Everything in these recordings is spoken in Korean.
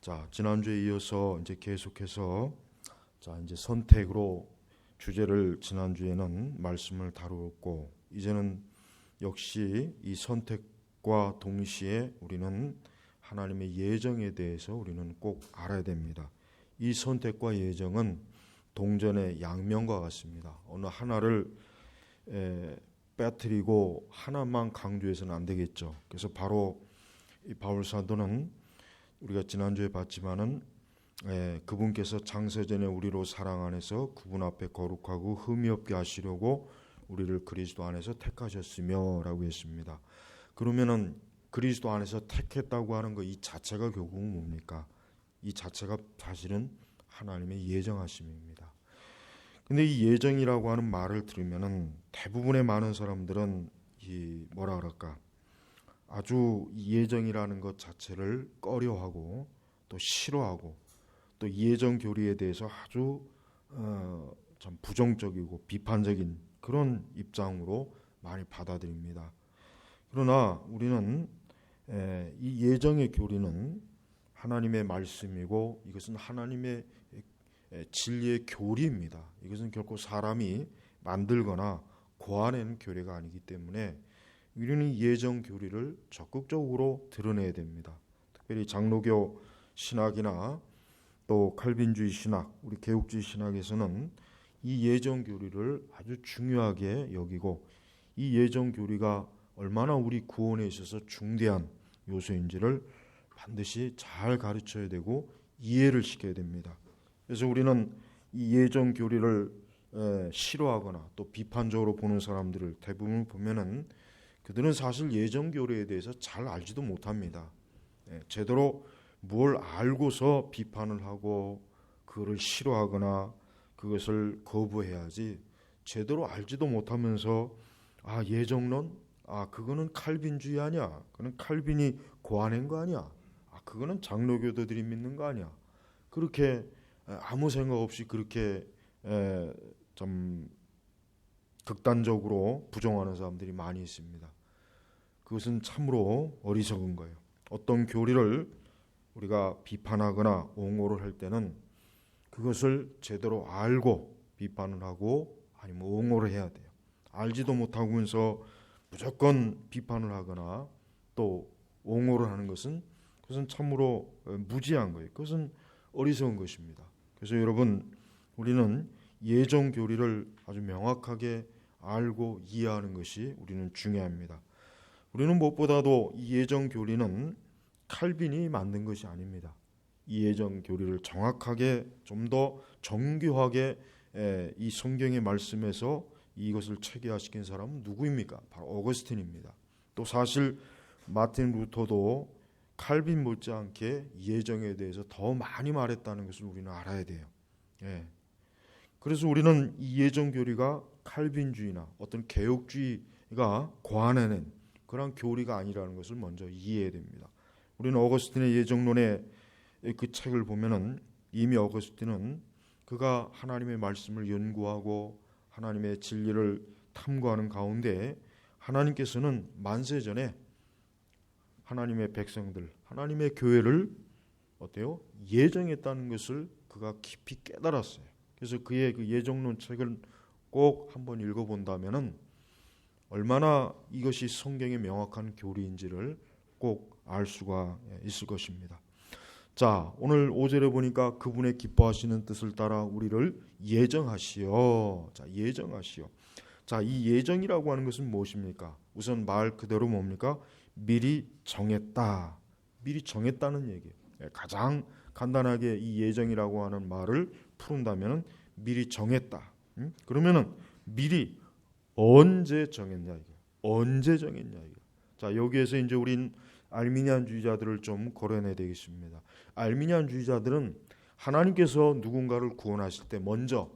자, 지난주에 이어서 이제 계속해서 이제 선택으로 주제를 지난주에는 말씀을 다루었고, 이제는 역시 이 선택과 동시에 우리는 하나님의 예정에 대해서 우리는 꼭 알아야 됩니다. 이 선택과 예정은 동전의 양면과 같습니다. 어느 하나를 빼뜨리고 하나만 강조해서는 안 되겠죠. 그래서 바로 이 바울 사도는 우리가 지난주에 봤지만은 그분께서 창세전에 우리로 사랑 안에서 그분 앞에 거룩하고 흠이 없게 하시려고 우리를 그리스도 안에서 택하셨으며 라고 했습니다. 그러면은 그리스도 안에서 택했다고 하는 거 이 자체가 결국은 뭡니까? 이 자체가 사실은 하나님의 예정하심입니다. 근데 이 예정이라고 하는 말을 들으면은 대부분의 많은 사람들은 이 뭐라 그럴까? 아주 예정이라는 것 자체를 꺼려하고 또 싫어하고 또 예정 교리에 대해서 아주 참 부정적이고 비판적인 그런 입장으로 많이 받아들입니다. 그러나 우리는 이 예정의 교리는 하나님의 말씀이고 이것은 하나님의 진리의 교리입니다. 이것은 결코 사람이 만들거나 고안해낸 교리가 아니기 때문에 우리는 예정 교리를 적극적으로 드러내야 됩니다. 특별히 장로교 신학이나 또 칼빈주의 신학, 우리 개혁주의 신학에서는 이 예정 교리를 아주 중요하게 여기고 이 예정 교리가 얼마나 우리 구원에 있어서 중대한 요소인지를 반드시 잘 가르쳐야 되고 이해를 시켜야 됩니다. 그래서 우리는 이 예정 교리를 싫어하거나 또 비판적으로 보는 사람들을 대부분 보면은 그들은 사실 예정 교리에 대해서 잘 알지도 못합니다. 제대로 뭘 알고서 비판을 하고 그를 싫어하거나 그것을 거부해야지 제대로 알지도 못하면서 예정론? 그거는 칼빈주의 아니야. 그거는 칼빈이 고안한 거 아니야. 그거는 장로교도들이 믿는 거 아니야. 그렇게 아무 생각 없이 그렇게 좀 극단적으로 부정하는 사람들이 많이 있습니다. 그것은 참으로 어리석은 거예요. 어떤 교리를 우리가 비판하거나 옹호를 할 때는 그것을 제대로 알고 비판을 하고 아니면 옹호를 해야 돼요. 알지도 못하면서 무조건 비판을 하거나 또 옹호를 하는 것은 그것은 참으로 무지한 거예요. 그것은 어리석은 것입니다. 그래서 여러분, 우리는 예정 교리를 아주 명확하게 알고 이해하는 것이 우리는 중요합니다. 우리는 무엇보다도 이 예정 교리는 칼빈이 만든 것이 아닙니다. 이 예정 교리를 정확하게 좀 더 정교하게 이 성경의 말씀에서 이것을 체계화시킨 사람은 누구입니까? 바로 어거스틴입니다. 또 사실 마틴 루터도 칼빈 못지않게 예정에 대해서 더 많이 말했다는 것을 우리는 알아야 돼요. 그래서 우리는 이 예정 교리가 칼빈주의나 어떤 개혁주의가 고안해낸 그런 교리가 아니라는 것을 먼저 이해해야 됩니다. 우리는 어거스틴의 예정론의 그 책을 보면은 이미 어거스틴은 그가 하나님의 말씀을 연구하고 하나님의 진리를 탐구하는 가운데 하나님께서는 만세전에 하나님의 백성들, 하나님의 교회를 어때요? 예정했다는 것을 그가 깊이 깨달았어요. 그래서 그의 그 예정론 책을 꼭 한번 읽어본다면은 얼마나 이것이 성경의 명확한 교리인지를 꼭 알 수가 있을 것입니다. 자, 오늘 5절에 보니까 그분의 기뻐하시는 뜻을 따라 우리를 예정하시오. 자, 예정하시오. 자, 이 예정이라고 하는 것은 무엇입니까? 우선 말 그대로 뭡니까? 미리 정했다. 미리 정했다는 얘기예요. 가장 간단하게 이 예정이라고 하는 말을 푸른다면 미리 정했다. 그러면은 미리 언제 정했냐 이거. 언제 정했냐 이거. 자, 여기에서 이제 우린 알미니안주의자들을 좀 거론해야 되겠습니다. 알미니안주의자들은 하나님께서 누군가를 구원하실 때 먼저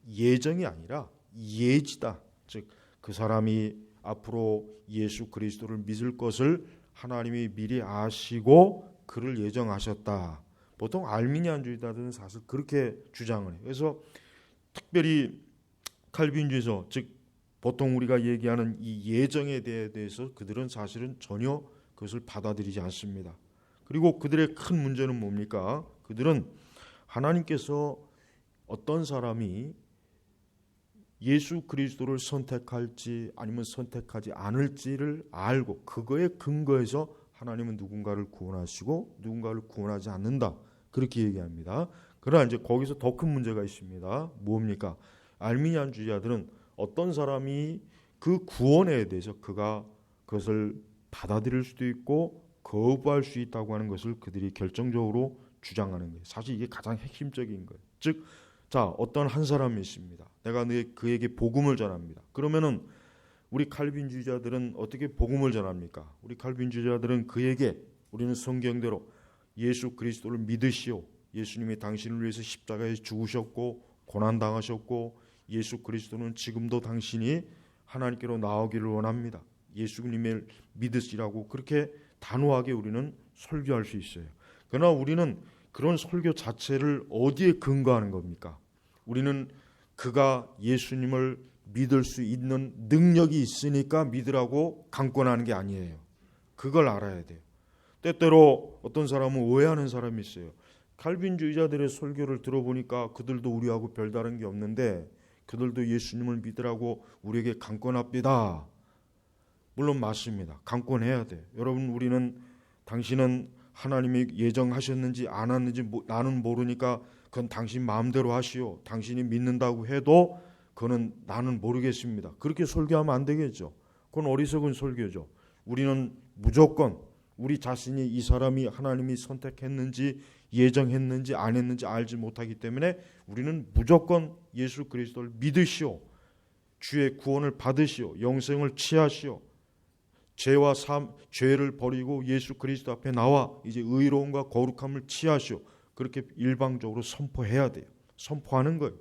예정이 아니라 예지다. 즉 그 사람이 앞으로 예수 그리스도를 믿을 것을 하나님이 미리 아시고 그를 예정하셨다. 보통 알미니안주의자들은 사실 그렇게 주장을 해요. 그래서 특별히 칼빈주의서, 즉 보통 우리가 얘기하는 이 예정에 대해서 그들은 사실은 전혀 그것을 받아들이지 않습니다. 그리고 그들의 큰 문제는 뭡니까? 그들은 하나님께서 어떤 사람이 예수 그리스도를 선택할지 아니면 선택하지 않을지를 알고 그거에 근거해서 하나님은 누군가를 구원하시고 누군가를 구원하지 않는다. 그렇게 얘기합니다. 그러나 이제 거기서 더 큰 문제가 있습니다. 뭡니까? 알미니안주의자들은 어떤 사람이 그 구원에 대해서 그가 그것을 받아들일 수도 있고 거부할 수 있다고 하는 것을 그들이 결정적으로 주장하는 거예요. 사실 이게 가장 핵심적인 거예요. 즉, 자, 어떤 한 사람이 있습니다. 내가 그에게 복음을 전합니다. 그러면은 우리 칼빈주의자들은 어떻게 복음을 전합니까? 우리 칼빈주의자들은 그에게 우리는 성경대로 예수 그리스도를 믿으시오. 예수님이 당신을 위해서 십자가에 죽으셨고 고난당하셨고 예수 그리스도는 지금도 당신이 하나님께로 나오기를 원합니다. 예수님을 믿으시라고 그렇게 단호하게 우리는 설교할 수 있어요. 그러나 우리는 그런 설교 자체를 어디에 근거하는 겁니까? 우리는 그가 예수님을 믿을 수 있는 능력이 있으니까 믿으라고 강권하는 게 아니에요. 그걸 알아야 돼요. 때때로 어떤 사람은 오해하는 사람이 있어요. 칼빈주의자들의 설교를 들어보니까 그들도 우리하고 별다른 게 없는데 그들도 예수님을 믿으라고 우리에게 강권합니다. 물론 맞습니다. 강권해야 돼. 여러분, 우리는 당신은 하나님이 예정하셨는지 안 하는지 나는 모르니까 그건 당신 마음대로 하시오. 당신이 믿는다고 해도 그거는 나는 모르겠습니다. 그렇게 설교하면 안 되겠죠. 그건 어리석은 설교죠. 우리는 무조건 우리 자신이 이 사람이 하나님이 선택했는지 예정했는지 안 했는지 알지 못하기 때문에 우리는 무조건 예수 그리스도를 믿으시오. 주의 구원을 받으시오. 영생을 취하시오. 죄를 버리고 예수 그리스도 앞에 나와 이제 의로움과 거룩함을 취하시오. 그렇게 일방적으로 선포해야 돼요. 선포하는 거예요.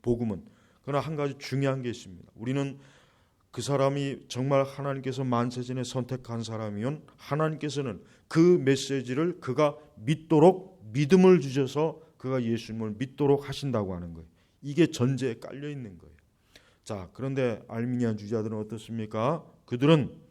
복음은. 그러나 한 가지 중요한 게 있습니다. 우리는 그 사람이 정말 하나님께서 만세전에 선택한 사람이면 하나님께서는 그 메시지를 그가 믿도록 믿음을 주셔서 그가 예수님을 믿도록 하신다고 하는 거예요. 이게 전제에 깔려 있는 거예요. 자, 그런데 알미니안 주의자들은 어떻습니까? 그들은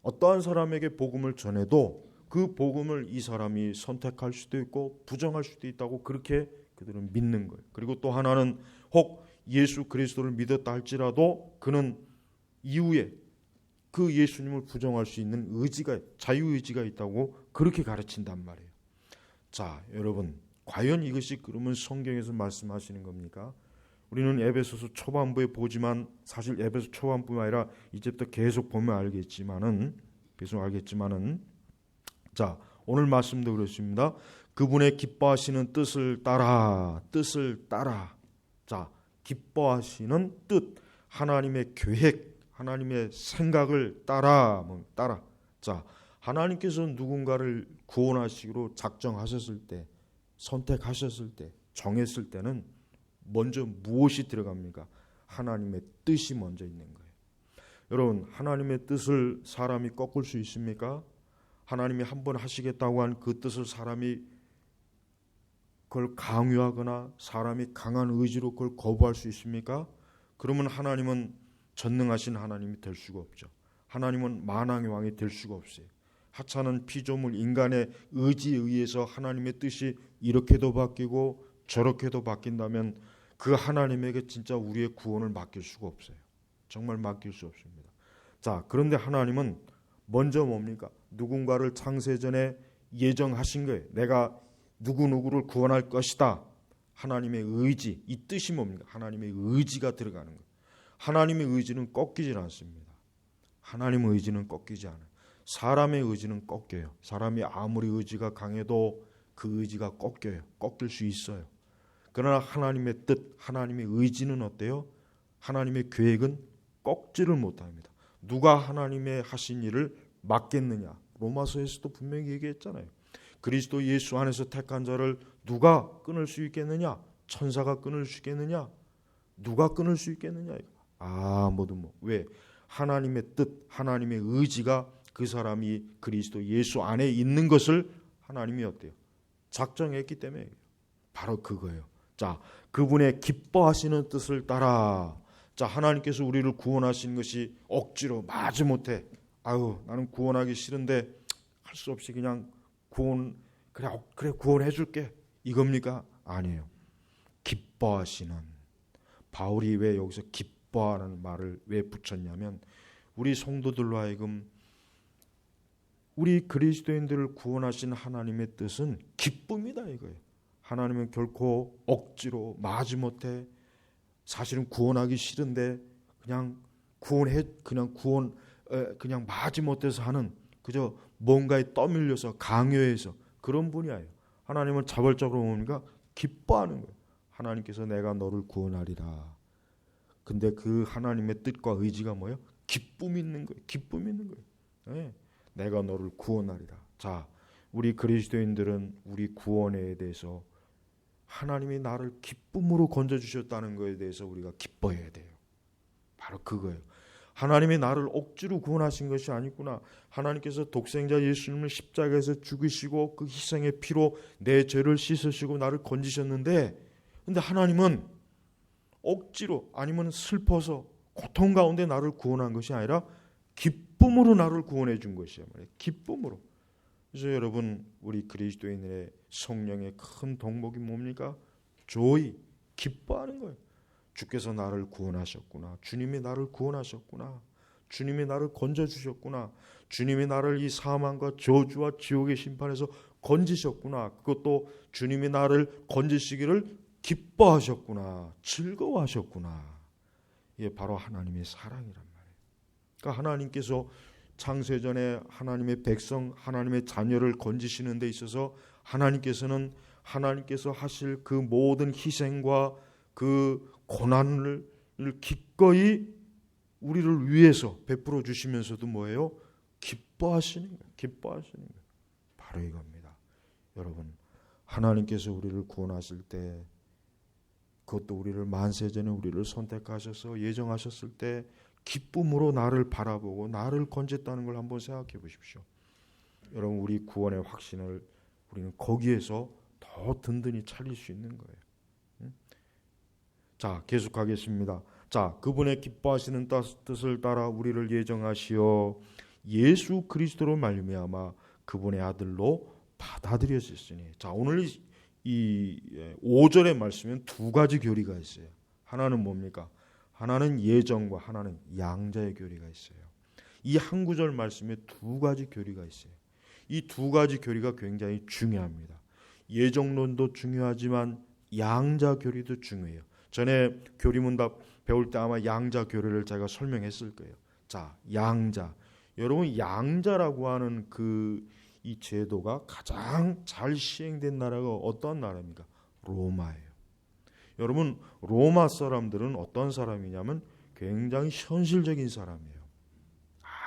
어떠한 사람에게 복음을 전해도 그 복음을 이 사람이 선택할 수도 있고 부정할 수도 있다고 그렇게 그들은 믿는 거예요. 그리고 또 하나는 혹 예수 그리스도를 믿었다 할지라도 그는 이후에 그 예수님을 부정할 수 있는 자유의지가 있다고 그렇게 가르친단 말이에요. 자, 여러분, 과연 이것이 그러면 성경에서 말씀하시는 겁니까? 우리는 에베소서 초반부에 보지만 사실 에베소 초반부가 아니라 이제부터 계속 보면 알겠지만은 자, 오늘 말씀도 그렇습니다. 그분의 기뻐하시는 뜻을 따라. 자, 기뻐하시는 뜻, 하나님의 계획, 하나님의 생각을 따라. 자, 하나님께서 누군가를 구원하시기로 작정하셨을 때, 선택하셨을 때, 정했을 때는 먼저 무엇이 들어갑니까? 하나님의 뜻이 먼저 있는 거예요. 여러분, 하나님의 뜻을 사람이 꺾을 수 있습니까? 하나님이 한번 하시겠다고 한 그 뜻을 사람이 그걸 강요하거나 사람이 강한 의지로 그걸 거부할 수 있습니까? 그러면 하나님은 전능하신 하나님이 될 수가 없죠. 하나님은 만왕의 왕이 될 수가 없어요. 하찮은 피조물 인간의 의지에 의해서 하나님의 뜻이 이렇게도 바뀌고 저렇게도 바뀐다면 그 하나님에게 진짜 우리의 구원을 맡길 수가 없어요. 정말 맡길 수 없습니다. 자, 그런데 하나님은 먼저 뭡니까? 누군가를 창세전에 예정하신 거예요. 내가 누구누구를 구원할 것이다. 하나님의 의지, 이 뜻이 뭡니까? 하나님의 의지가 들어가는 거예요. 하나님의 의지는 꺾이질 않습니다. 하나님의 의지는 꺾이지 않아요. 사람의 의지는 꺾여요. 사람이 아무리 의지가 강해도 그 의지가 꺾여요. 꺾일 수 있어요. 그러나 하나님의 뜻, 하나님의 의지는 어때요? 하나님의 계획은 꺾지를 못합니다. 누가 하나님의 하신 일을 막겠느냐? 로마서에서도 분명히 얘기했잖아요. 그리스도 예수 안에서 택한 자를 누가 끊을 수 있겠느냐? 천사가 끊을 수 있겠느냐? 누가 끊을 수 있겠느냐? 아무도 뭐. 왜? 하나님의 뜻, 하나님의 의지가 그 사람이 그리스도 예수 안에 있는 것을 하나님이 어때요? 작정했기 때문에 바로 그거예요. 자, 그분의 기뻐하시는 뜻을 따라. 자, 하나님께서 우리를 구원하신 것이 억지로 마지못해 나는 구원하기 싫은데 할 수 없이 그냥 그래 구원해 줄게 이겁니까? 아니에요. 기뻐하시는. 바울이 왜 여기서 기뻐하는 말을 왜 붙였냐면 우리 성도들로 하여금 우리 그리스도인들을 구원하신 하나님의 뜻은 기쁨이다 이거예요. 하나님은 결코 억지로 마지못해 사실은 구원하기 싫은데 그냥 마지못해서 하는 그저 뭔가에 떠밀려서 강요해서 그런 분이 아니에요. 하나님은 자발적으로 뭡니까? 기뻐하는 거예요. 하나님께서 내가 너를 구원하리라. 근데 그 하나님의 뜻과 의지가 뭐예요? 기쁨이 있는 거예요. 기쁨이 있는 거예요. 네. 내가 너를 구원하리라. 자, 우리 그리스도인들은 우리 구원에 대해서 하나님이 나를 기쁨으로 건져주셨다는 것에 대해서 우리가 기뻐해야 돼요. 바로 그거예요. 하나님이 나를 억지로 구원하신 것이 아니구나. 하나님께서 독생자 예수님을 십자가에서 죽이시고 그 희생의 피로 내 죄를 씻으시고 나를 건지셨는데, 근데 하나님은 억지로 아니면 슬퍼서 고통 가운데 나를 구원한 것이 아니라 기쁨으로 나를 구원해 준 것이야 말이에요. 기쁨으로. 그래서 여러분, 우리 그리스도인의 성령의 큰 덕목이 뭡니까? 조이, 기뻐하는 거예요. 주께서 나를 구원하셨구나. 주님이 나를 구원하셨구나. 주님이 나를 건져주셨구나. 주님이 나를 이 사망과 저주와 지옥의 심판에서 건지셨구나. 그것도 주님이 나를 건지시기를 기뻐하셨구나. 즐거워하셨구나. 이게 바로 하나님의 사랑이란 말이에요. 그러니까 하나님께서 창세전에 하나님의 백성, 하나님의 자녀를 건지시는 데 있어서 하나님께서 하실 그 모든 희생과 그 고난을 기꺼이 우리를 위해서 베풀어 주시면서도 뭐예요? 기뻐하시는 거예요. 기뻐하시는 거예요. 바로 이겁니다. 여러분, 하나님께서 우리를 구원하실 때, 그것도 우리를 만세전에 우리를 선택하셔서 예정하셨을 때 기쁨으로 나를 바라보고 나를 건졌다는 걸 한번 생각해 보십시오. 여러분, 우리 구원의 확신을 우리는 거기에서 더 든든히 차릴 수 있는 거예요. 자, 계속하겠습니다. 자, 그분의 기뻐하시는 뜻을 따라 우리를 예정하시어 예수 그리스도로 말미암아 그분의 아들로 받아들여졌으니. 자, 오늘 이 5절의 말씀은 두 가지 교리가 있어요. 하나는 뭡니까? 하나는 예정과 하나는 양자의 교리가 있어요. 이 한 구절 말씀에 두 가지 교리가 있어요. 이 두 가지 교리가 굉장히 중요합니다. 예정론도 중요하지만 양자 교리도 중요해요. 전에 교리문답 배울 때 아마 양자 교리를 제가 설명했을 거예요. 자, 양자. 여러분, 양자라고 하는 이 제도가 가장 잘 시행된 나라가 어떤 나라입니까? 로마예요. 여러분, 로마 사람들은 어떤 사람이냐면 굉장히 현실적인 사람이에요.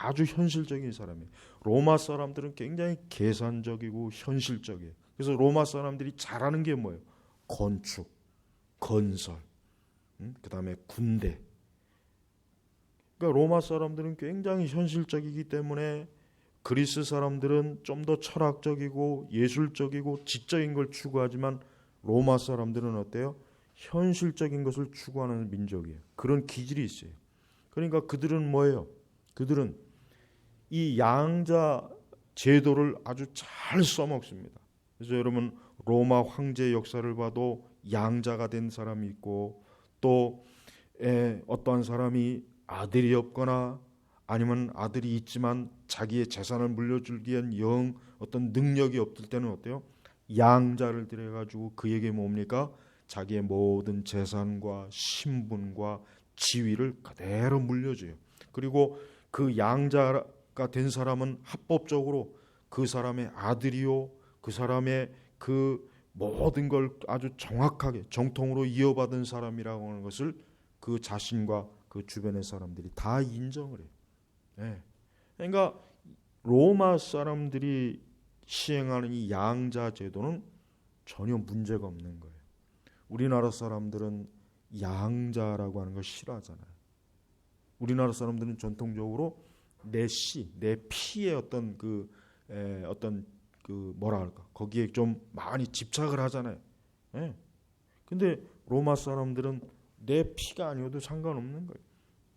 아주 현실적인 사람이에요. 로마 사람들은 굉장히 계산적이고 현실적이에요. 그래서 로마 사람들이 잘하는 게 뭐예요? 건축, 건설, 그 다음에 군대. 그러니까 로마 사람들은 굉장히 현실적이기 때문에 그리스 사람들은 좀 더 철학적이고 예술적이고 지적인 걸 추구하지만 로마 사람들은 어때요? 현실적인 것을 추구하는 민족이에요. 그런 기질이 있어요. 그러니까 그들은 뭐예요? 그들은 이 양자 제도를 아주 잘 써먹습니다. 그래서 여러분, 로마 황제 역사를 봐도 양자가 된 사람이 있고, 또 어떠한 사람이 아들이 없거나 아니면 아들이 있지만 자기의 재산을 물려주기 위한 어떤 능력이 없을 때는 어때요? 양자를 들여가지고 그에게 뭡니까? 자기의 모든 재산과 신분과 지위를 그대로 물려줘요. 그리고 그 양자가 된 사람은 합법적으로 그 사람의 아들이요, 그 사람의 그 모든 걸 아주 정확하게 정통으로 이어받은 사람이라고 하는 것을 그 자신과 그 주변의 사람들이 다 인정을 해요. 네. 그러니까 로마 사람들이 시행하는 이 양자 제도는 전혀 문제가 없는 거예요. 우리나라 사람들은 양자라고 하는 걸 싫어하잖아요. 우리나라 사람들은 전통적으로 내 피의 어떤 뭐라 할까, 거기에 좀 많이 집착을 하잖아요. 예. 근데 로마 사람들은 내 피가 아니어도 상관없는 거예요.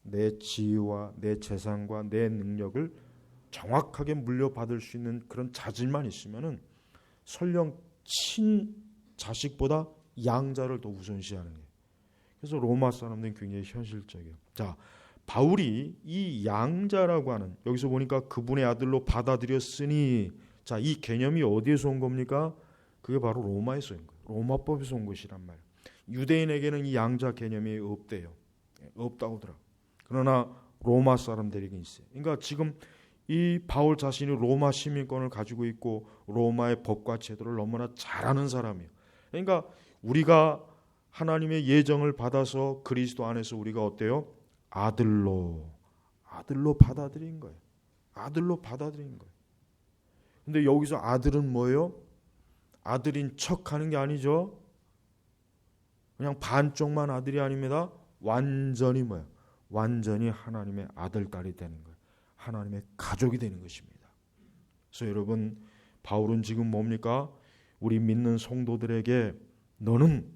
내 지위와 내 재산과 내 능력을 정확하게 물려받을 수 있는 그런 자질만 있으면은 설령 친자식보다 양자를 더 우선시하는 거예요. 그래서 로마 사람들은 굉장히 현실적이에요. 자, 바울이 이 양자라고 하는, 여기서 보니까 그분의 아들로 받아들였으니, 자, 이 개념이 어디에서 온 겁니까? 그게 바로 로마에서 온 거예요. 로마법에서 온 것이란 말이에요. 유대인에게는 이 양자 개념이 없대요. 없다고 하더라고요. 그러나 로마 사람들에게 있어요. 그러니까 지금 이 바울 자신이 로마 시민권을 가지고 있고 로마의 법과 제도를 너무나 잘 아는 사람이에요. 그러니까 우리가 하나님의 예정을 받아서 그리스도 안에서 우리가 어때요? 아들로 받아들인 거예요. 아들로 받아들인 거예요. 근데 여기서 아들은 뭐예요? 아들인 척하는 게 아니죠. 그냥 반쪽만 아들이 아닙니다. 완전히 뭐예요? 완전히 하나님의 아들, 딸이 되는 거예요. 하나님의 가족이 되는 것입니다. 그래서 여러분, 바울은 지금 뭡니까? 우리 믿는 성도들에게 너는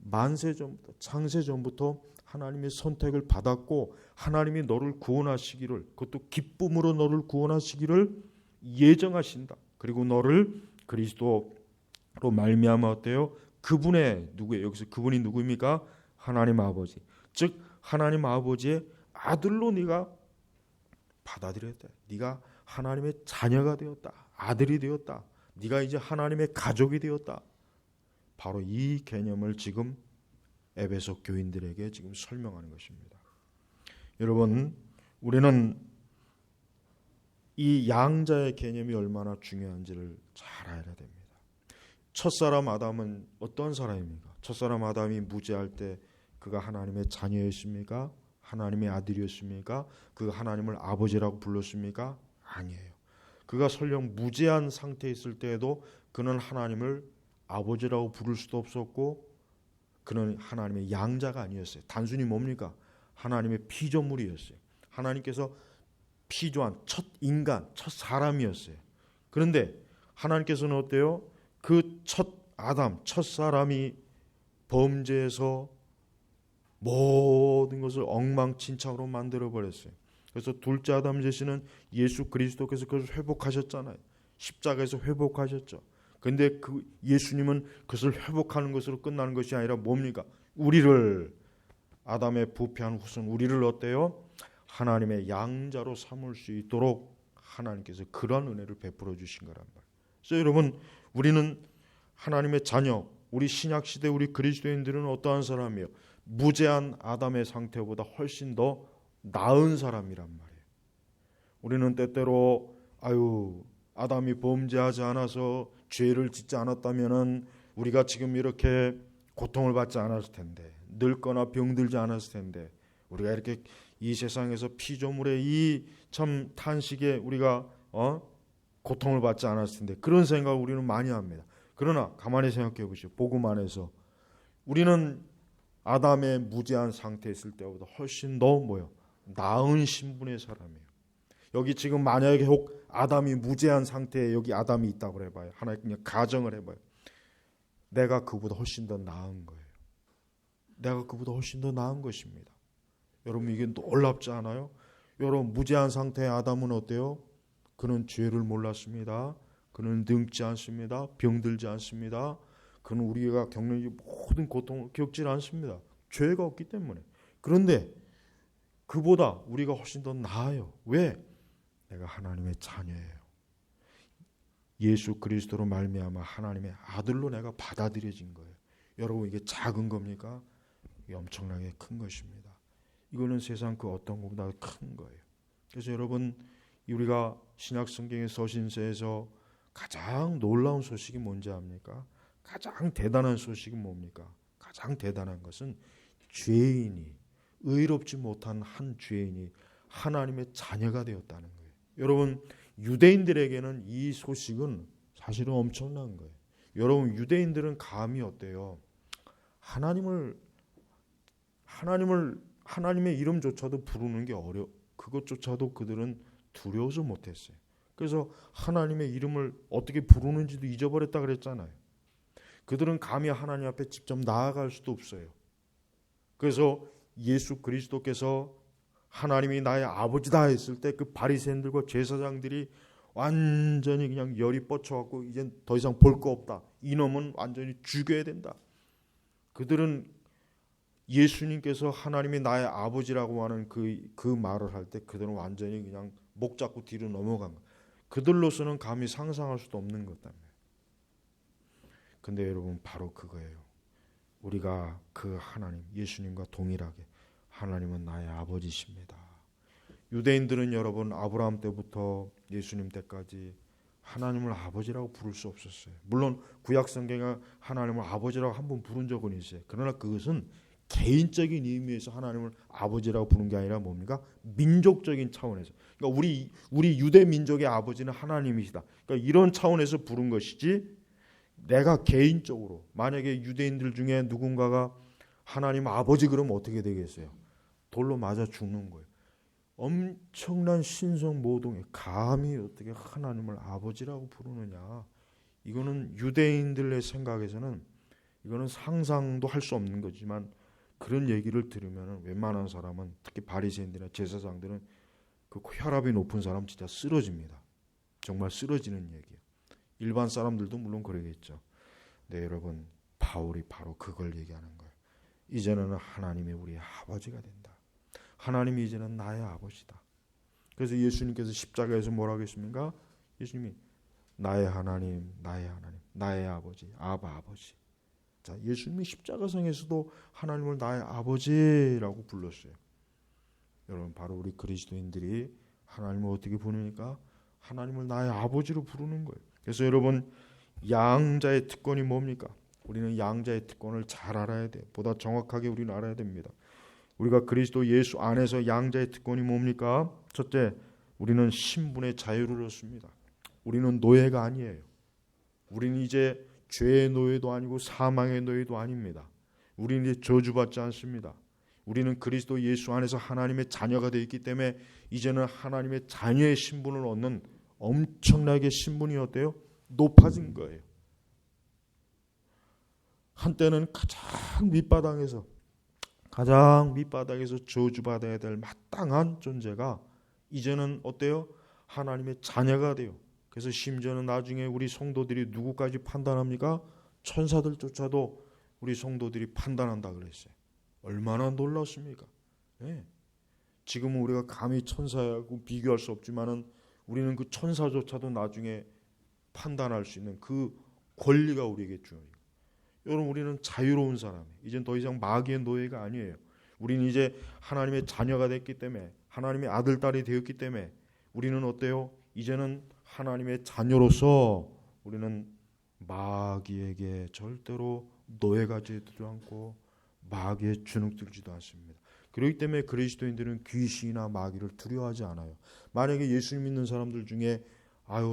만세 전부터, 창세 전부터 하나님의 선택을 받았고 하나님이 너를 구원하시기를, 그것도 기쁨으로 너를 구원하시기를 예정하신다. 그리고 너를 그리스도로 말미암아 어때요? 그분의 누구예요? 여기서 그분이 누구입니까? 하나님 아버지. 즉 하나님 아버지의 아들로 네가 받아들였다. 네가 하나님의 자녀가 되었다. 아들이 되었다. 네가 이제 하나님의 가족이 되었다. 바로 이 개념을 지금 에베소 교인들에게 지금 설명하는 것입니다. 여러분, 우리는 이 양자의 개념이 얼마나 중요한지를 잘 알아야 됩니다. 첫사람 아담은 어떤 사람입니까? 첫사람 아담이 무죄할 때 그가 하나님의 자녀였습니까? 하나님의 아들이었습니까? 그가 하나님을 아버지라고 불렀습니까? 아니에요. 그가 설령 무죄한 상태에 있을 때에도 그는 하나님을 아버지라고 부를 수도 없었고 그는 하나님의 양자가 아니었어요. 단순히 뭡니까? 하나님의 피조물이었어요. 하나님께서 피조한 첫 인간, 첫 사람이었어요. 그런데 하나님께서는 어때요? 그 첫 아담, 첫 사람이 범죄해서 모든 것을 엉망진창으로 만들어버렸어요. 그래서 둘째 아담 제시는 예수 그리스도께서 그것을 회복하셨잖아요. 십자가에서 회복하셨죠. 그런데 그 예수님은 그것을 회복하는 것으로 끝나는 것이 아니라 뭡니까? 우리를, 아담의 부패한 후손 우리를 어때요? 하나님의 양자로 삼을 수 있도록 하나님께서 그런 은혜를 베풀어 주신 거란 말이에요. 그래서 여러분, 우리는 하나님의 자녀, 우리 신약시대 우리 그리스도인들은 어떠한 사람이에요? 무죄한 아담의 상태보다 훨씬 더 나은 사람이란 말이에요. 우리는 때때로 아담이 범죄하지 않아서 죄를 짓지 않았다면은 우리가 지금 이렇게 고통을 받지 않았을 텐데, 늙거나 병들지 않았을 텐데, 우리가 이렇게 이 세상에서 피조물의 이 참 탄식에 우리가 고통을 받지 않았을 텐데, 그런 생각을 우리는 많이 합니다. 그러나 가만히 생각해 보시오. 복음 안에서 우리는 아담의 무죄한 상태에 있을 때보다 훨씬 더 나은 신분의 사람이에요. 여기 지금 만약에 혹 아담이 무죄한 상태에 여기 아담이 있다고 해봐요. 하나 그냥 가정을 해봐요. 내가 그보다 훨씬 더 나은 거예요. 내가 그보다 훨씬 더 나은 것입니다. 여러분, 이게 놀랍지 않아요? 여러분, 무죄한 상태의 아담은 어때요? 그는 죄를 몰랐습니다. 그는 늙지 않습니다. 병들지 않습니다. 그는 우리가 겪는 이 모든 고통을 겪지 않습니다. 죄가 없기 때문에. 그런데 그보다 우리가 훨씬 더 나아요. 왜? 내가 하나님의 자녀예요. 예수 그리스도로 말미암아 하나님의 아들로 내가 받아들여진 거예요. 여러분, 이게 작은 겁니까? 이게 엄청나게 큰 것입니다. 이거는 세상 그 어떤 것보다 큰 거예요. 그래서 여러분, 우리가 신약 성경의 서신서에서 가장 놀라운 소식이 뭔지 압니까? 가장 대단한 소식은 뭡니까? 가장 대단한 것은 죄인이, 의롭지 못한 한 죄인이 하나님의 자녀가 되었다는 거예요. 여러분, 유대인들에게는 이 소식은 사실은 엄청난 거예요. 여러분, 유대인들은 감히 어때요? 하나님의 이름조차도 부르는 게 그것조차도 그들은 두려워서 못했어요. 그래서 하나님의 이름을 어떻게 부르는지도 잊어버렸다 그랬잖아요. 그들은 감히 하나님 앞에 직접 나아갈 수도 없어요. 그래서 예수 그리스도께서 하나님이 나의 아버지다 했을 때 그 바리새인들과 제사장들이 완전히 그냥 열이 뻗쳐갖고 이젠 더 이상 볼 거 없다. 이놈은 완전히 죽여야 된다. 그들은 예수님께서 하나님이 나의 아버지라고 하는 그 말을 할 때 그들은 완전히 그냥 목 잡고 뒤로 넘어간 거예요. 그들로서는 감히 상상할 수도 없는 것이다. 근데 여러분 바로 그거예요. 우리가 그 하나님 예수님과 동일하게 하나님은 나의 아버지십니다. 유대인들은 여러분 아브라함 때부터 예수님 때까지 하나님을 아버지라고 부를 수 없었어요. 물론 구약 성경에 하나님을 아버지라고 한 번 부른 적은 있어요. 그러나 그것은 개인적인 의미에서 하나님을 아버지라고 부른 게 아니라 뭡니까? 민족적인 차원에서. 그러니까 우리 유대 민족의 아버지는 하나님이시다. 그러니까 이런 차원에서 부른 것이지. 내가 개인적으로 만약에 유대인들 중에 누군가가 하나님 아버지 그러면 어떻게 되겠어요? 돌로 맞아 죽는 거예요. 엄청난 신성 모독에 감히 어떻게 하나님을 아버지라고 부르느냐. 이거는 유대인들의 생각에서는 이거는 상상도 할 수 없는 거지만 그런 얘기를 들으면 웬만한 사람은 특히 바리새인들이나 제사장들은 그 혈압이 높은 사람 진짜 쓰러집니다. 정말 쓰러지는 얘기예요. 일반 사람들도 물론 그러겠죠. 네, 여러분 바울이 바로 그걸 얘기하는 거예요. 이제는 하나님이 우리의 아버지가 된다. 하나님이 이제는 나의 아버지다. 그래서 예수님께서 십자가에서 뭐라고 했습니까? 예수님이 나의 하나님, 나의 하나님, 나의 아버지, 아버지. 자, 예수님이 십자가상에서도 하나님을 나의 아버지라고 불렀어요. 여러분 바로 우리 그리스도인들이 하나님을 어떻게 부르니까 하나님을 나의 아버지로 부르는 거예요. 그래서 여러분 양자의 특권이 뭡니까? 우리는 양자의 특권을 잘 알아야 돼요. 보다 정확하게 우리는 알아야 됩니다. 우리가 그리스도 예수 안에서 양자의 특권이 뭡니까? 첫째, 우리는 신분의 자유를 얻습니다. 우리는 노예가 아니에요. 우리는 이제 죄의 노예도 아니고 사망의 노예도 아닙니다. 우리는 이제 저주받지 않습니다. 우리는 그리스도 예수 안에서 하나님의 자녀가 되어 있기 때문에 이제는 하나님의 자녀의 신분을 얻는 엄청나게 신분이 어때요? 높아진 거예요. 한때는 가장 밑바닥에서 저주받아야 될 마땅한 존재가 이제는 어때요? 하나님의 자녀가 돼요. 그래서 심지어는 나중에 우리 성도들이 누구까지 판단합니까? 천사들조차도 우리 성도들이 판단한다 그랬어요. 얼마나 놀랐습니까? 네. 지금은 우리가 감히 천사하고 비교할 수 없지만은 우리는 그 천사조차도 나중에 판단할 수 있는 그 권리가 우리에게 주어져요. 여러분 우리는 자유로운 사람이에요. 이젠 더 이상 마귀의 노예가 아니에요. 우리는 이제 하나님의 자녀가 됐기 때문에 하나님의 아들, 딸이 되었기 때문에 우리는 어때요? 이제는 하나님의 자녀로서 우리는 마귀에게 절대로 노예가 되지도 않고 마귀에 주눅들지도 않습니다. 그렇기 때문에 그리스도인들은 귀신이나 마귀를 두려워하지 않아요. 만약에 예수 믿는 사람들 중에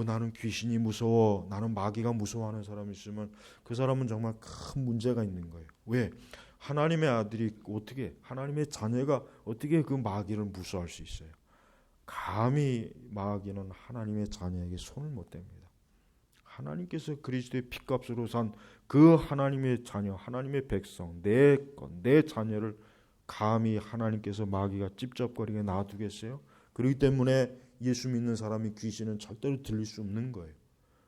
나는 귀신이 무서워, 나는 마귀가 무서워하는 사람이 있으면 그 사람은 정말 큰 문제가 있는 거예요. 왜? 하나님의 아들이 어떻게, 하나님의 자녀가 어떻게 그 마귀를 무서워할 수 있어요? 감히 마귀는 하나님의 자녀에게 손을 못 댑니다. 하나님께서 그리스도의 피값으로 산 그 하나님의 자녀, 하나님의 백성, 내 자녀를 감히 하나님께서 마귀가 찝쩍거리게 놔두겠어요? 그렇기 때문에 예수 믿는 사람이 귀신은 절대로 들릴 수 없는 거예요.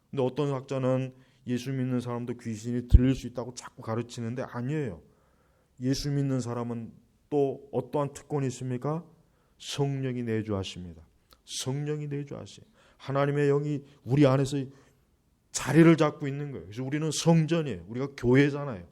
근데 어떤 학자는 예수 믿는 사람도 귀신이 들릴 수 있다고 자꾸 가르치는데 아니에요. 예수 믿는 사람은 또 어떠한 특권이 있습니까? 성령이 내주하십니다. 성령이 내주하세요. 하나님의 영이 우리 안에서 자리를 잡고 있는 거예요. 그래서 우리는 성전이에요. 우리가 교회잖아요.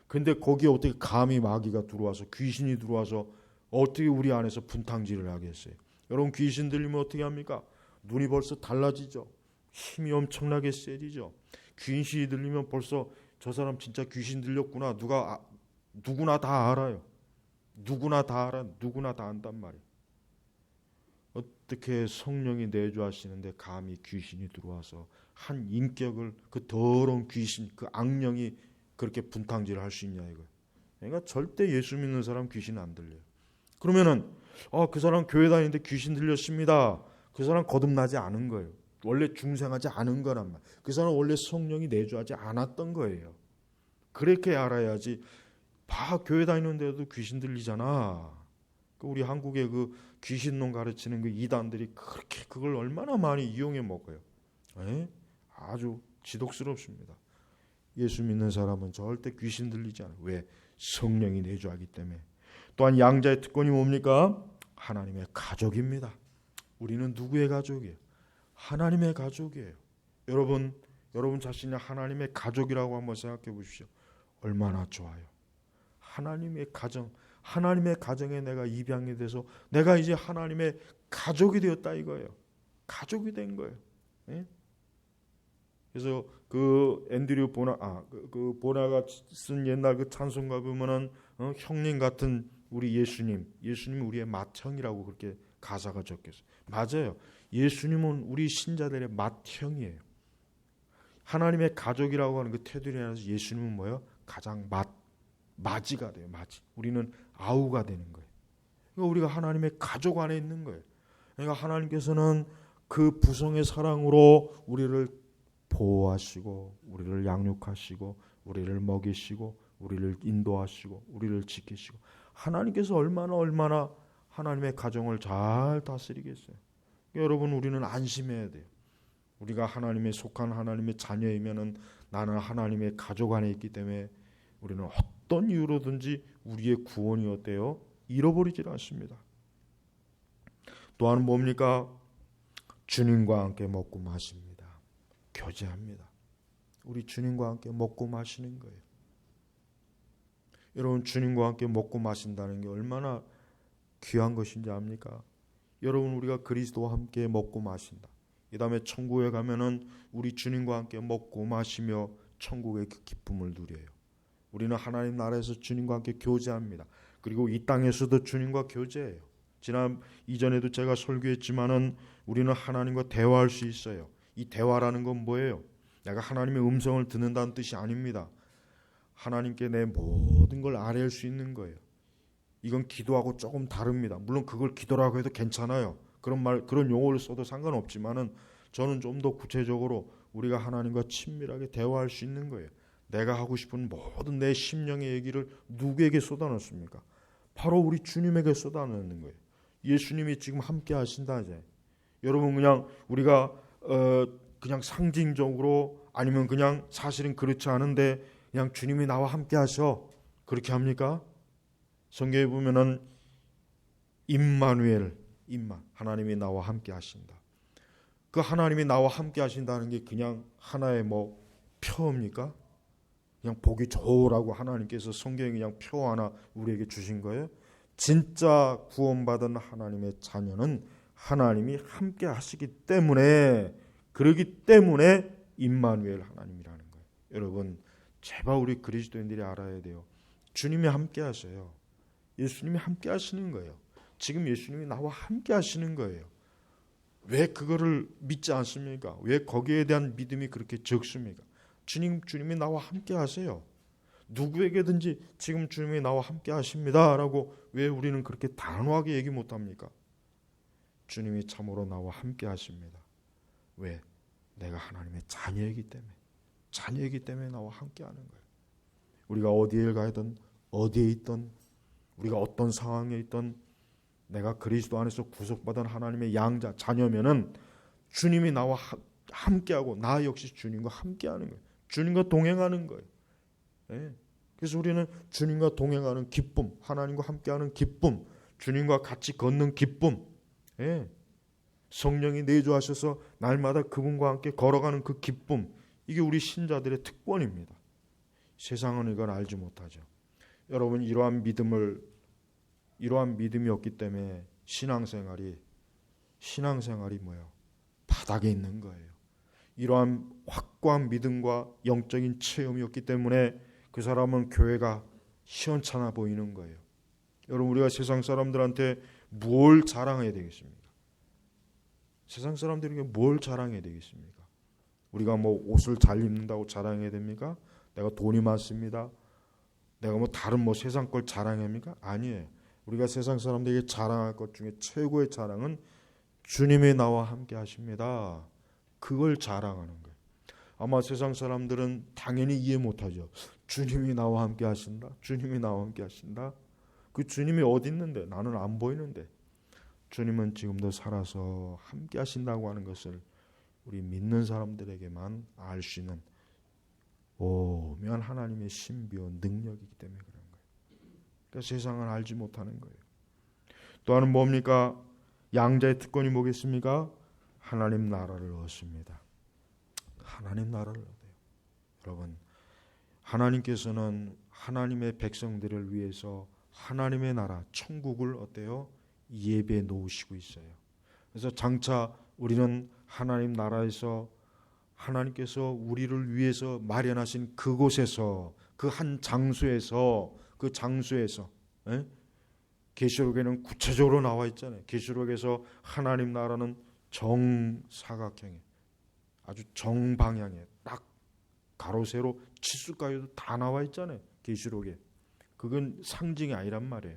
근데 거기에 어떻게 감히 마귀가 들어와서 귀신이 들어와서 어떻게 우리 안에서 분탕질을 하겠어요? 여러분 귀신 들리면 어떻게 합니까? 눈이 벌써 달라지죠. 힘이 엄청나게 세지죠. 귀신이 들리면 벌써 저 사람 진짜 귀신 들렸구나. 누구나 다 알아요. 누구나 다 알아. 누구나 다 안단 말이에요. 어떻게 성령이 내주하시는데 감히 귀신이 들어와서 한 인격을 그 더러운 귀신, 그 악령이 그렇게 분탕질을 할 수 있냐 이거예요. 그러니까 절대 예수 믿는 사람 귀신 안 들려요. 그러면은 그 사람 교회 다니는데 귀신 들렸습니다. 그 사람 거듭나지 않은 거예요. 원래 중생하지 않은 거란 말. 그 사람 원래 성령이 내주하지 않았던 거예요. 그렇게 알아야지. 교회 다니는데도 귀신 들리잖아. 우리 한국의 그 귀신론 가르치는 그 이단들이 그렇게 그걸 얼마나 많이 이용해 먹어요. 에? 아주 지독스럽습니다. 예수 믿는 사람은 절대 귀신 들리지 않아요. 왜? 성령이 내주하기 때문에. 또한 양자의 특권이 뭡니까? 하나님의 가족입니다. 우리는 누구의 가족이에요? 하나님의 가족이에요. 여러분 자신이 하나님의 가족이라고 한번 생각해 보십시오. 얼마나 좋아요. 하나님의 가정에 내가 입양이 돼서 내가 이제 하나님의 가족이 되었다 이거예요. 가족이 된 거예요. 예? 그래서 그 앤드류 보나가 쓴 옛날 그 찬송가 보면은 형님 같은 우리 예수님이 우리의 맏형이라고 그렇게 가사가 적혔어요. 맞아요. 예수님은 우리 신자들의 맏형이에요. 하나님의 가족이라고 하는 그 테두리 안에서 예수님은 뭐예요? 가장 맞이가 돼요. 맞이. 우리는 아우가 되는 거예요. 그러니까 우리가 하나님의 가족 안에 있는 거예요. 그러니까 하나님께서는 그 부성의 사랑으로 우리를 보호하시고 우리를 양육하시고 우리를 먹이시고 우리를 인도하시고 우리를 지키시고 하나님께서 얼마나 하나님의 가정을 잘 다스리겠어요. 여러분 우리는 안심해야 돼요. 우리가 하나님에 속한 하나님의 자녀이면은 나는 하나님의 가족 안에 있기 때문에 우리는 어떤 이유로든지 우리의 구원이 어때요? 잃어버리질 않습니다. 또한 뭡니까? 주님과 함께 먹고 마십니다. 교제합니다. 우리 주님과 함께 먹고 마시는 거예요. 여러분 주님과 함께 먹고 마신다는 게 얼마나 귀한 것인지 압니까? 여러분 우리가 그리스도와 함께 먹고 마신다. 이 다음에 천국에 가면은 우리 주님과 함께 먹고 마시며 천국의 그 기쁨을 누려요. 우리는 하나님 나라에서 주님과 함께 교제합니다. 그리고 이 땅에서도 주님과 교제해요. 이전에도 제가 설교했지만은 우리는 하나님과 대화할 수 있어요. 이 대화라는 건 뭐예요? 내가 하나님의 음성을 듣는다는 뜻이 아닙니다. 하나님께 내 모든 걸 아뢰할 수 있는 거예요. 이건 기도하고 조금 다릅니다. 물론 그걸 기도라고 해도 괜찮아요. 그런 용어를 써도 상관없지만은 저는 좀 더 구체적으로 우리가 하나님과 친밀하게 대화할 수 있는 거예요. 내가 하고 싶은 모든 내 심령의 얘기를 누구에게 쏟아놓습니까? 바로 우리 주님에게 쏟아놓는 거예요. 예수님이 지금 함께 하신다 이제. 여러분 그냥 우리가 그냥 상징적으로 아니면 그냥 사실은 그렇지 않은데 그냥 주님이 나와 함께 하셔 그렇게 합니까? 성경에 보면은 임마누엘 하나님이 나와 함께 하신다. 그 하나님이 나와 함께 하신다는 게 그냥 하나의 표입니까? 그냥 보기 좋으라고 하나님께서 성경에 그냥 표 하나 우리에게 주신 거예요? 진짜 구원받은 하나님의 자녀는 하나님이 함께 하시기 때문에 그러기 때문에 임마누엘 하나님이라는 거예요. 여러분 제발 우리 그리스도인들이 알아야 돼요. 주님이 함께 하셔요. 예수님이 함께 하시는 거예요. 지금 예수님이 나와 함께 하시는 거예요. 왜 그거를 믿지 않습니까? 왜 거기에 대한 믿음이 그렇게 적습니까? 주님이 나와 함께 하세요. 누구에게든지 지금 주님이 나와 함께 하십니다 라고 왜 우리는 그렇게 단호하게 얘기 못합니까? 주님이 참으로 나와 함께 하십니다. 왜? 내가 하나님의 자녀이기 때문에 나와 함께 하는 거예요. 우리가 어디에 가든 어디에 있든 우리가 어떤 상황에 있든 내가 그리스도 안에서 구속받은 하나님의 양자 자녀면은 주님이 나와 함께하고 나 역시 주님과 함께하는 거예요. 주님과 동행하는 거예요. 예. 그래서 우리는 주님과 동행하는 기쁨, 하나님과 함께하는 기쁨, 주님과 같이 걷는 기쁨, 예. 성령이 내주하셔서 날마다 그분과 함께 걸어가는 그 기쁨, 이게 우리 신자들의 특권입니다. 세상은 이걸 알지 못하죠. 여러분 이러한 믿음이 없기 때문에 신앙생활이 뭐예요? 바닥에 있는 거예요. 이러한 확고한 믿음과 영적인 체험이 없기 때문에 그 사람은 교회가 시원찮아 보이는 거예요. 여러분 우리가 세상 사람들한테 뭘 자랑해야 되겠습니까? 세상 사람들에게 뭘 자랑해야 되겠습니까? 우리가 옷을 잘 입는다고 자랑해야 됩니까? 내가 돈이 많습니다. 내가 다른 세상 걸 자랑합니까? 아니에요. 우리가 세상 사람들에게 자랑할 것 중에 최고의 자랑은 주님이 나와 함께 하십니다. 그걸 자랑하는 거예요. 아마 세상 사람들은 당연히 이해 못하죠. 주님이 나와 함께 하신다. 주님이 나와 함께 하신다. 그 주님이 어디 있는데? 나는 안 보이는데. 주님은 지금도 살아서 함께 하신다고 하는 것을 우리 믿는 사람들에게만 알 수 있는 오묘한 하나님의 신비와 능력이기 때문에 그런 거예요. 그러니까 세상은 알지 못하는 거예요. 또 하나는 뭡니까? 양자의 특권이 뭐겠습니까? 하나님 나라를 얻습니다. 하나님 나라를 얻어요. 여러분, 하나님께서는 하나님의 백성들을 위해서 하나님의 나라, 천국을 어때요? 예배해 놓으시고 있어요. 그래서 장차 우리는 하나님 나라에서 하나님께서 우리를 위해서 마련하신 그곳에서, 그 한 장소에서, 그 장소에서, 계시록에는 구체적으로 나와 있잖아요. 계시록에서 하나님 나라는 정사각형에, 아주 정방향에 딱 가로 세로 치수까지도 다 나와 있잖아요. 계시록에. 그건 상징이 아니란 말이에요.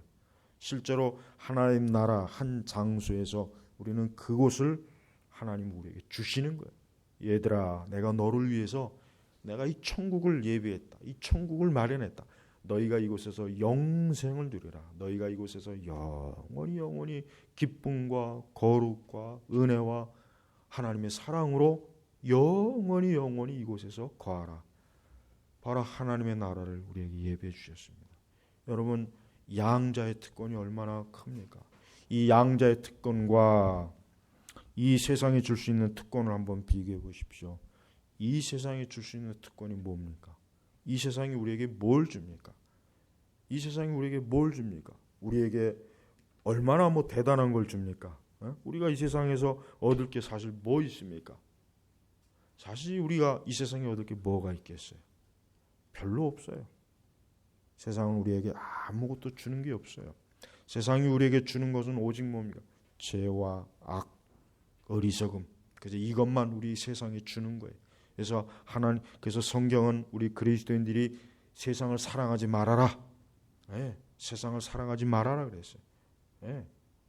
실제로 하나님 나라 한 장소에서 우리는 그곳을 하나님 우리에게 주시는 거예요. 얘들아, 내가 너를 위해서 내가 이 천국을 예비했다. 이 천국을 마련했다. 너희가 이곳에서 영생을 누리라. 너희가 이곳에서 영원히 기쁨과 거룩과 은혜와 하나님의 사랑으로 영원히 이곳에서 거하라. 바로 하나님의 나라를 우리에게 예비해 주셨습니다. 여러분, 양자의 특권이 얼마나 큽니까? 이 양자의 특권과 이 세상에 줄 수 있는 특권을 한번 비교해 보십시오. 이 세상에 줄 수 있는 특권이 뭡니까? 이 세상이 우리에게 뭘 줍니까? 이 세상이 우리에게 뭘 줍니까? 우리에게 얼마나 대단한 걸 줍니까? 우리가 이 세상에서 얻을 게 사실 뭐 있습니까? 사실 우리가 이 세상에 얻을 게 뭐가 있겠어요? 별로 없어요. 세상은 우리에게 아무것도 주는 게 없어요. 세상이 우리에게 주는 것은 오직 뭡니까? 죄와 악, 어리석음. 그래서 이것만 우리 세상에 주는 거예요. 그래서 성경은 우리 그리스도인들이 세상을 사랑하지 말아라. 세상을 사랑하지 말아라 그랬어요.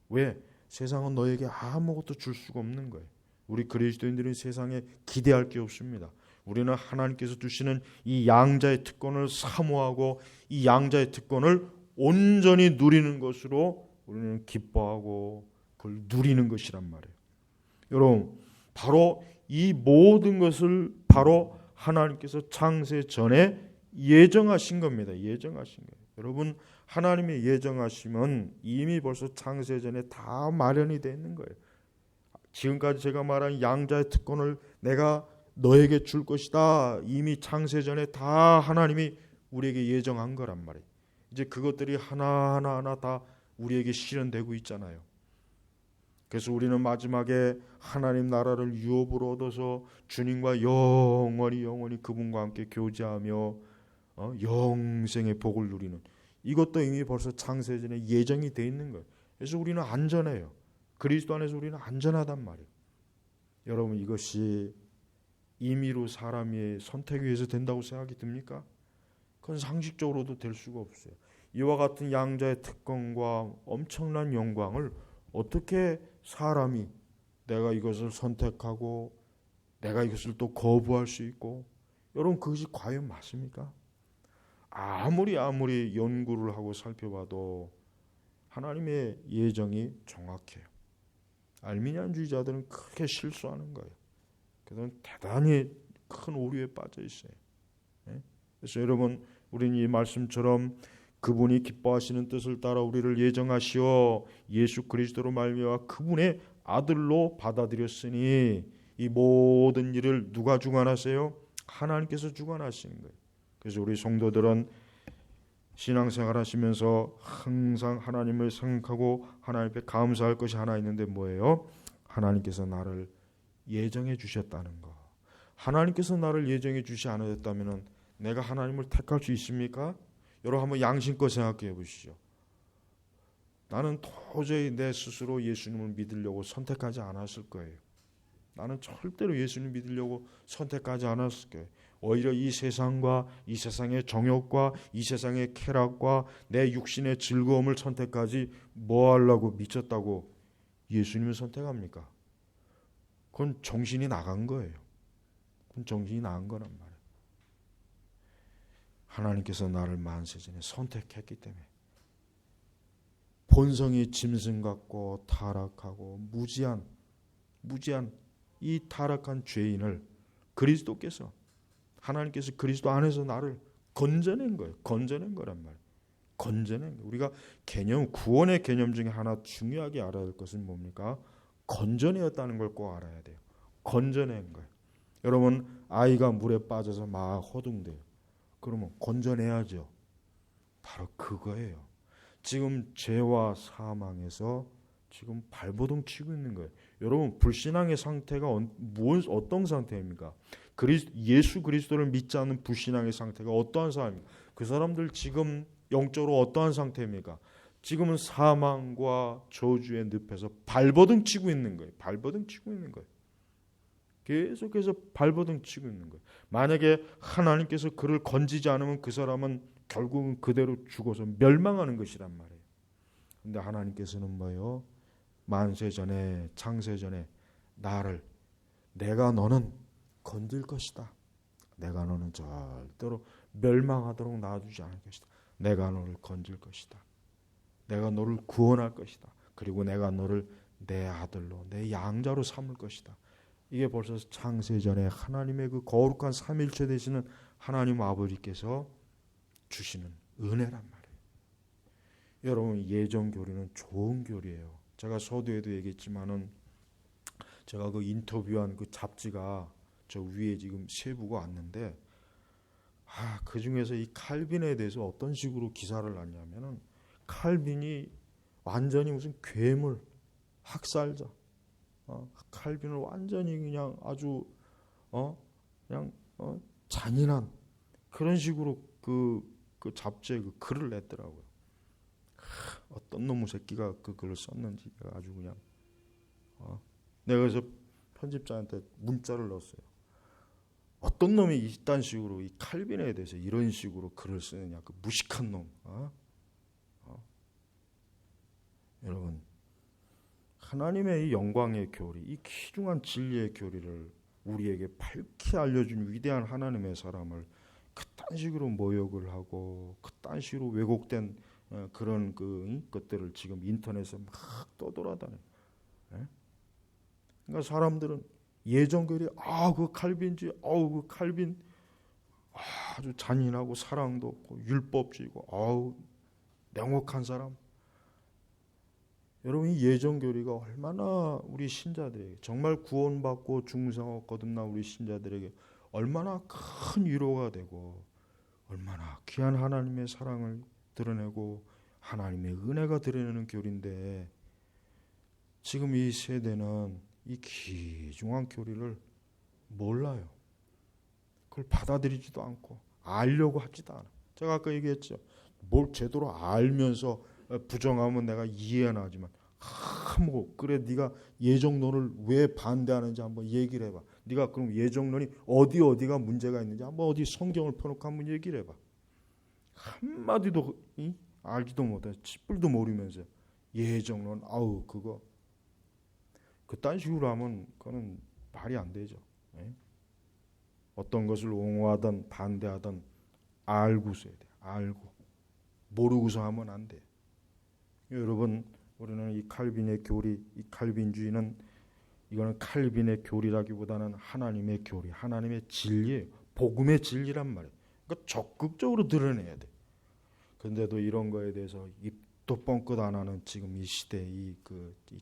왜? 세상은 너에게 아무것도 줄 수가 없는 거예요. 우리 그리스도인들은 세상에 기대할 게 없습니다. 우리는 하나님께서 주시는 이 양자의 특권을 사모하고 이 양자의 특권을 온전히 누리는 것으로 우리는 기뻐하고 그걸 누리는 것이란 말이에요. 여러분, 바로 이 모든 것을 바로 하나님께서 창세 전에 예정하신 겁니다. 예정하신 거예요. 여러분, 하나님의 예정하심은 이미 벌써 창세 전에 다 마련이 되어 있는 거예요. 지금까지 제가 말한 양자의 특권을 내가 너에게 줄 것이다. 이미 창세 전에 다 하나님이 우리에게 예정한 거란 말이에요. 이제 그것들이 하나하나 다 우리에게 실현되고 있잖아요. 그래서 우리는 마지막에 하나님 나라를 유업으로 얻어서 주님과 영원히 그분과 함께 교제하며 영생의 복을 누리는, 이것도 이미 벌써 창세전에 예정이 되어 있는 거예요. 그래서 우리는 안전해요. 그리스도 안에서 우리는 안전하단 말이에요. 여러분, 이것이 임의로 사람의 선택에 의해서 된다고 생각이 듭니까? 그건 상식적으로도 될 수가 없어요. 이와 같은 양자의 특권과 엄청난 영광을 어떻게 사람이 내가 이것을 선택하고 내가 이것을 또 거부할 수 있고, 여러분, 그것이 과연 맞습니까? 아무리 연구를 하고 살펴봐도 하나님의 예정이 정확해요. 알미니안주의자들은 크게 실수하는 거예요. 그들은 대단히 큰 오류에 빠져 있어요. 그래서 여러분, 우리는 이 말씀처럼 그분이 기뻐하시는 뜻을 따라 우리를 예정하시어 예수 그리스도로 말미암아 그분의 아들로 받아들였으니, 이 모든 일을 누가 주관하세요? 하나님께서 주관하시는 거예요. 그래서 우리 성도들은 신앙생활 하시면서 항상 하나님을 생각하고 하나님 앞에 감사할 것이 하나 있는데 뭐예요? 하나님께서 나를 예정해 주셨다는 거. 하나님께서 나를 예정해 주시 않으셨다면 내가 하나님을 택할 수 있습니까? 여러분, 한번 양심껏 생각해 보시죠. 나는 도저히 내 스스로 예수님을 믿으려고 선택하지 않았을 거예요. 나는 절대로 예수님 믿으려고 선택하지 않았을 거예요. 오히려 이 세상과 이 세상의 정욕과 이 세상의 쾌락과 내 육신의 즐거움을 선택하지 뭐 하려고 미쳤다고 예수님을 선택합니까? 그건 정신이 나간 거예요. 그건 정신이 나간 거란 말이에요. 하나님께서 나를 만세전에 선택했기 때문에 본성이 짐승 같고 타락하고 무지한 이 타락한 죄인을 그리스도께서, 하나님께서 그리스도 안에서 나를 건져낸 거예요. 건져낸 거란 말이에요. 건져낸 거예요. 우리가 구원의 개념 중에 하나 중요하게 알아야 할 것은 뭡니까? 건져내었다는 걸 꼭 알아야 돼요. 건져낸 거예요. 여러분, 아이가 물에 빠져서 막 허둥대요. 그러면 건져내야죠. 바로 그거예요. 지금 죄와 사망에서 지금 발버둥 치고 있는 거예요. 여러분, 불신앙의 상태가 어떤 상태입니까? 예수 그리스도를 믿지 않는 불신앙의 상태가 어떠한 사람입니까? 그 사람들 지금 영적으로 어떠한 상태입니까? 지금은 사망과 저주의 늪에서 발버둥 치고 있는 거예요. 발버둥 치고 있는 거예요. 계속해서 발버둥 치고 있는 거예요. 만약에 하나님께서 그를 건지지 않으면 그 사람은 결국은 그대로 죽어서 멸망하는 것이란 말이에요. 근데 하나님께서는 뭐예요? 만세전에 창세전에 내가 너는 건질 것이다. 내가 너는 절대로 멸망하도록 놔두지 않을 것이다. 내가 너를 건질 것이다. 내가 너를 구원할 것이다. 그리고 내가 너를 내 아들로 내 양자로 삼을 것이다. 이게 벌써 창세전에 하나님의 그 거룩한 삼일체 되시는 하나님 아버지께서 주시는 은혜란 말이에요. 여러분, 예정 교리는 좋은 교리예요. 제가 서두에도 얘기했지만은 제가 그 인터뷰한 그 잡지가 저 위에 지금 세부가 왔는데, 그 중에서 이 칼빈에 대해서 어떤 식으로 기사를 놨냐면은, 칼빈이 완전히 무슨 괴물, 학살자, 칼빈을 완전히 그냥 아주 잔인한 그런 식으로 그 잡지에 그 글을 냈더라고요. 어떤 놈의 새끼가 그 글을 썼는지 아주 그냥 내가 그래서 편집자한테 문자를 넣었어요. 어떤 놈이 이딴 식으로 이 칼빈에 대해서 이런 식으로 글을 쓰느냐, 그 무식한 놈. 여러분, 하나님의 이 영광의 교리, 이 귀중한 진리의 교리를 우리에게 밝히 알려준 위대한 하나님의 사람을 그딴 식으로 모욕을 하고 그딴 식으로 왜곡된 그런 것들을 지금 인터넷에 막 떠돌아다녀요. 그러니까 사람들은 예정교리, 그 칼빈주의, 그 칼빈 아주 잔인하고 사랑도 없고 율법주의고 냉혹한 사람. 여러분, 이 예정교리가 얼마나 우리 신자들에게, 정말 구원받고 중생하고 거듭난 우리 신자들에게 얼마나 큰 위로가 되고 얼마나 귀한 하나님의 사랑을 드러내고 하나님의 은혜가 드러내는 교리인데, 지금 이 세대는 이 귀중한 교리를 몰라요. 그걸 받아들이지도 않고 알려고 하지도 않아. 제가 아까 얘기했죠. 뭘 제대로 알면서 부정하면 내가 이해는 하지만 그래, 네가 예정론을 왜 반대하는지 한번 얘기를 해봐. 네가 그럼 예정론이 어디가 문제가 있는지 한번 어디 성경을 펴놓고 한번 얘기를 해봐. 한마디도 알지도 못해, 찌뿔도 모르면서 예정론, 그거 그딴 식으로 하면 그거는 말이 안 되죠. 어떤 것을 옹호하든 반대하든 알고 써야 돼. 알고. 모르고서 하면 안 돼. 여러분, 우리는 이 칼빈의 교리, 이 칼빈주의는, 이거는 칼빈의 교리라기보다는 하나님의 교리, 하나님의 진리예요. 복음의 진리란 말이에요. 그러니까 적극적으로 드러내야 돼. 그런데도 이런 거에 대해서 입도 뻥끗 안 하는 지금 이 시대, 이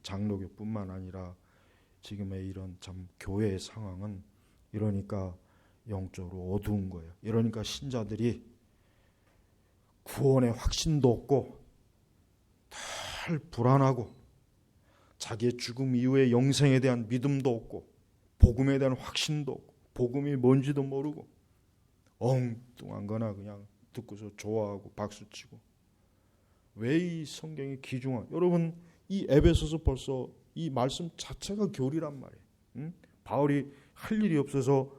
장로교뿐만 아니라 지금의 이런 참 교회의 상황은, 이러니까 영적으로 어두운 거예요. 이러니까 신자들이 구원의 확신도 없고 늘 불안하고 자기의 죽음 이후의 영생에 대한 믿음도 없고 복음에 대한 확신도 없고 복음이 뭔지도 모르고 엉뚱한 거나 그냥 듣고서 좋아하고 박수치고. 왜 이 성경이 귀중한, 여러분, 이 에베소서 벌써 이 말씀 자체가 교리란 말이에요. 바울이 할 일이 없어서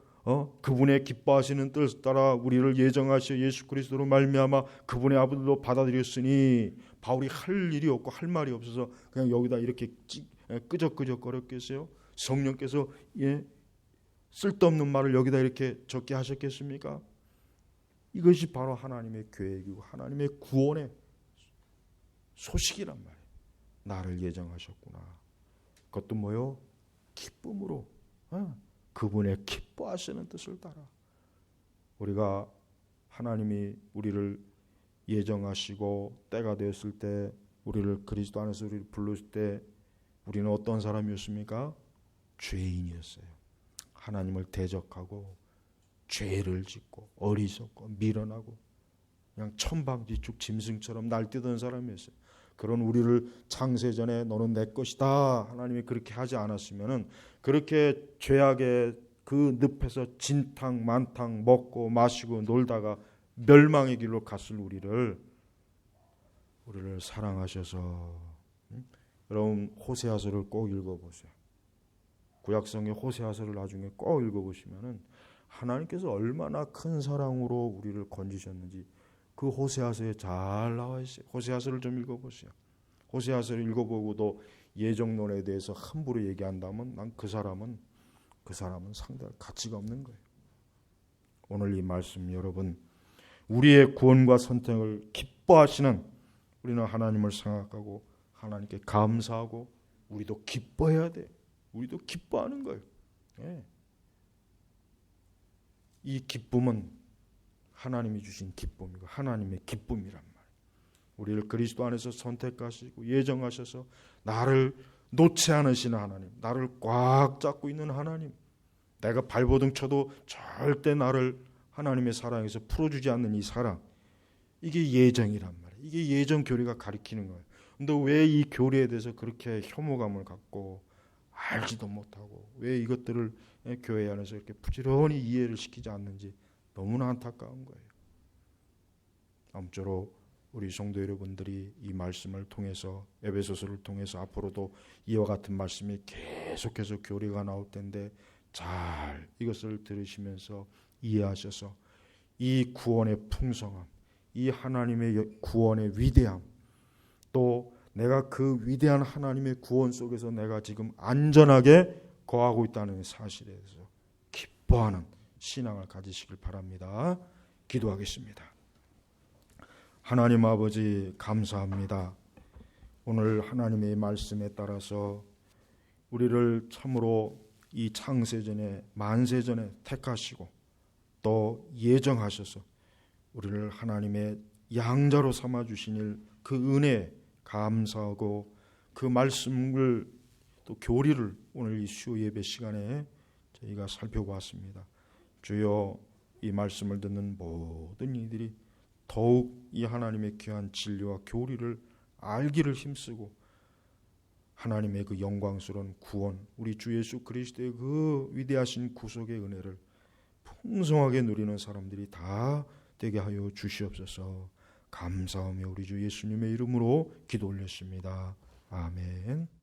그분의 기뻐하시는 뜻 따라 우리를 예정하시어 예수 그리스도로 말미암아 그분의 아들로 받아들였으니, 바울이 할 일이 없고 할 말이 없어서 그냥 여기다 이렇게 끄적끄적거렸겠어요? 성령께서 쓸데없는 말을 여기다 이렇게 적게 하셨겠습니까? 이것이 바로 하나님의 계획이고 하나님의 구원의 소식이란 말이에요. 나를 예정하셨구나. 그것도 뭐요? 기쁨으로. 그분의 기뻐하시는 뜻을 따라. 우리가 하나님이 우리를 예정하시고 때가 되었을 때 우리를 그리스도 안에서 우리를 부르실 때 우리는 어떤 사람이었습니까? 죄인이었어요. 하나님을 대적하고 죄를 짓고 어리석고 미련하고 그냥 천방지축 짐승처럼 날뛰던 사람이었어요. 그런 우리를 창세전에 너는 내 것이다 하나님이 그렇게 하지 않았으면은 그렇게 죄악의 그 늪에서 진탕 만탕 먹고 마시고 놀다가 멸망의 길로 갔을 우리를 사랑하셔서 여러분 호세아서를 꼭 읽어보세요. 구약성의 호세아서를 나중에 꼭 읽어보시면은 하나님께서 얼마나 큰 사랑으로 우리를 건지셨는지 그 호세아서에 잘 나와 있어요. 호세아서를 좀 읽어보세요. 호세아서를 읽어보고도 예정론에 대해서 함부로 얘기한다면 난 그 사람은 상대할 가치가 없는 거예요. 오늘 이 말씀 여러분 우리의 구원과 선택을 기뻐하시는 우리는 하나님을 생각하고 하나님께 감사하고 우리도 기뻐해야 돼. 우리도 기뻐하는 거예요. 예. 이 기쁨은 하나님이 주신 기쁨이고 하나님의 기쁨이란 말이에요. 우리를 그리스도 안에서 선택하시고 예정하셔서 나를 놓지 않으시는 하나님, 나를 꽉 잡고 있는 하나님, 내가 발버둥 쳐도 절대 나를 하나님의 사랑에서 풀어주지 않는 이 사랑, 이게 예정이란 말이에요. 이게 예정 교리가 가리키는 거예요. 근데 왜 이 교리에 대해서 그렇게 혐오감을 갖고 알지도 못하고 왜 이것들을 교회 안에서 이렇게 부지런히 이해를 시키지 않는지 너무나 안타까운 거예요. 아무쪼록 우리 성도 여러분들이 이 말씀을 통해서 에베소서를 통해서 앞으로도 이와 같은 말씀이 계속해서 교리가 나올 텐데 잘 이것을 들으시면서 이해하셔서 이 구원의 풍성함, 이 하나님의 구원의 위대함, 또 내가 그 위대한 하나님의 구원 속에서 내가 지금 안전하게 거하고 있다는 사실에 대해서 기뻐하는 신앙을 가지시길 바랍니다. 기도하겠습니다. 하나님 아버지 감사합니다. 오늘 하나님의 말씀에 따라서 우리를 참으로 이 창세전에 만세전에 택하시고 또 예정하셔서 우리를 하나님의 양자로 삼아주신 일 그 은혜에 감사하고 그 말씀을 또 교리를 오늘 이 수요 예배 시간에 저희가 살펴보았습니다. 주여 이 말씀을 듣는 모든 이들이 더욱 이 하나님의 귀한 진리와 교리를 알기를 힘쓰고 하나님의 그 영광스러운 구원, 우리 주 예수 그리스도의 그 위대하신 구속의 은혜를 풍성하게 누리는 사람들이 다 되게 하여 주시옵소서. 감사하며 우리 주 예수님의 이름으로 기도 올렸습니다. 아멘.